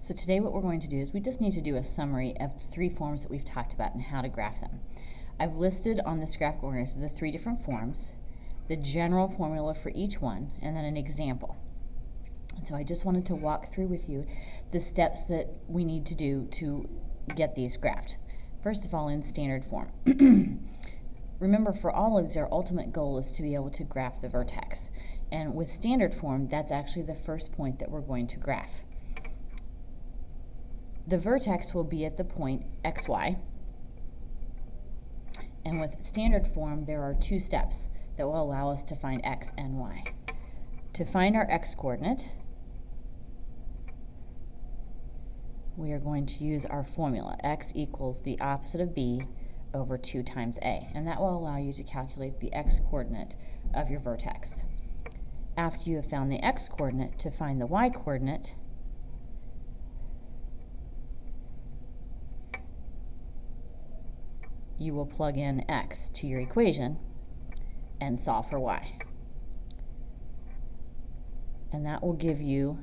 So today what we're going to do is we just need to do a summary of the three forms that we've talked about and how to graph them. I've listed on this graphic organizer the three different forms, the general formula for each one, and then an example. And so I just wanted to walk through with you the steps that we need to do to get these graphed. First of all, in standard form. Remember, for all of these, our ultimate goal is to be able to graph the vertex. And with standard form, that's actually the first point that we're going to graph. The vertex will be at the point xy. And with standard form, there are two steps that will allow us to find x and y. To find our x-coordinate, we are going to use our formula. X equals the opposite of b over 2 times a. And that will allow you to calculate the x-coordinate of your vertex. After you have found the x-coordinate, to find the y-coordinate, you will plug in x to your equation and solve for y. And that will give you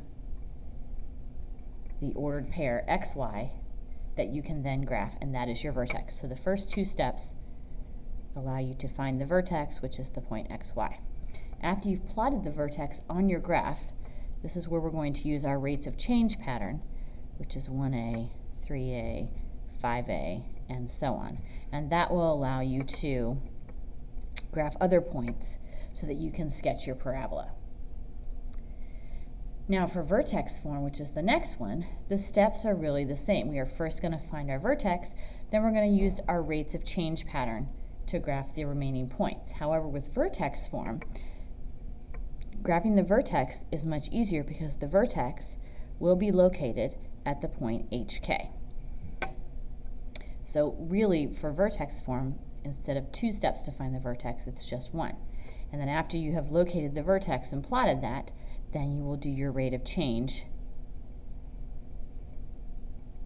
the ordered pair xy that you can then graph, and that is your vertex. So the first two steps allow you to find the vertex, which is the point xy. After you've plotted the vertex on your graph, this is where we're going to use our rates of change pattern, which is 1a, 3a, 5a, and so on. And that will allow you to graph other points so that you can sketch your parabola. Now for vertex form, which is the next one, the steps are really the same. We are first going to find our vertex, then we're going to use our rates of change pattern to graph the remaining points. However, with vertex form, graphing the vertex is much easier because the vertex will be located at the point hk. So really, for vertex form, instead of 2 steps to find the vertex, it's just 1. And then after you have located the vertex and plotted that, then you will do your rate of change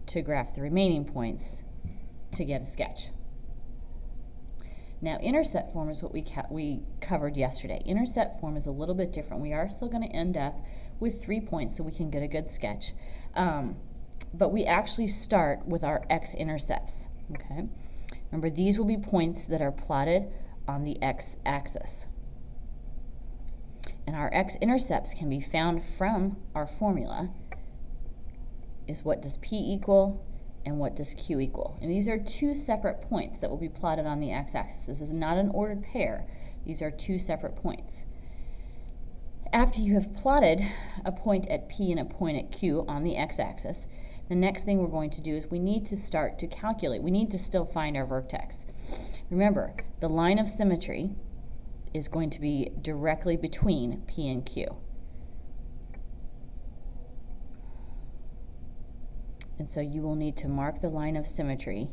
to graph the remaining points to get a sketch. Now, intercept form is what we covered yesterday. Intercept form is a little bit different. We are still going to end up with 3 points so we can get a good sketch. But we actually start with our x-intercepts. Okay? Remember, these will be points that are plotted on the x-axis. And our x-intercepts can be found from our formula, is what does p equal and what does q equal. And these are 2 separate points that will be plotted on the x-axis. This is not an ordered pair. These are 2 separate points. After you have plotted a point at p and a point at q on the x-axis, the next thing we're going to do is we need to start to calculate. We need to still find our vertex. Remember, the line of symmetry is going to be directly between p and q. And so you will need to mark the line of symmetry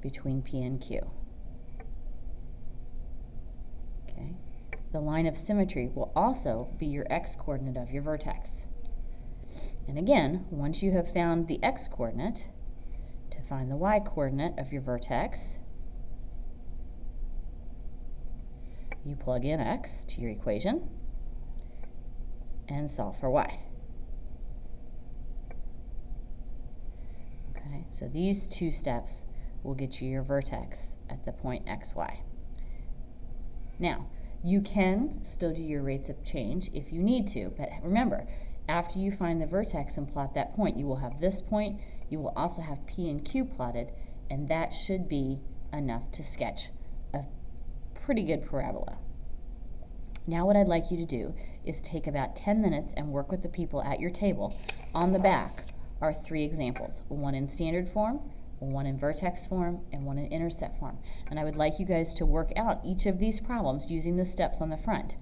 between p and q. Okay. The line of symmetry will also be your x-coordinate of your vertex. And again, once you have found the x-coordinate, to find the y-coordinate of your vertex, you plug in x to your equation and solve for y. Okay, so these 2 steps will get you your vertex at the point xy. Now, you can still do your rates of change if you need to, but remember, after you find the vertex and plot that point, you will have this point, you will also have p and q plotted, and that should be enough to sketch a pretty good parabola. Now what I'd like you to do is take about 10 minutes and work with the people at your table. On the back are 3 examples, one in standard form, one in vertex form, and one in intercept form. And I would like you guys to work out each of these problems using the steps on the front.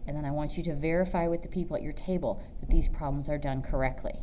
And then I want you to verify with the people at your table that these problems are done correctly.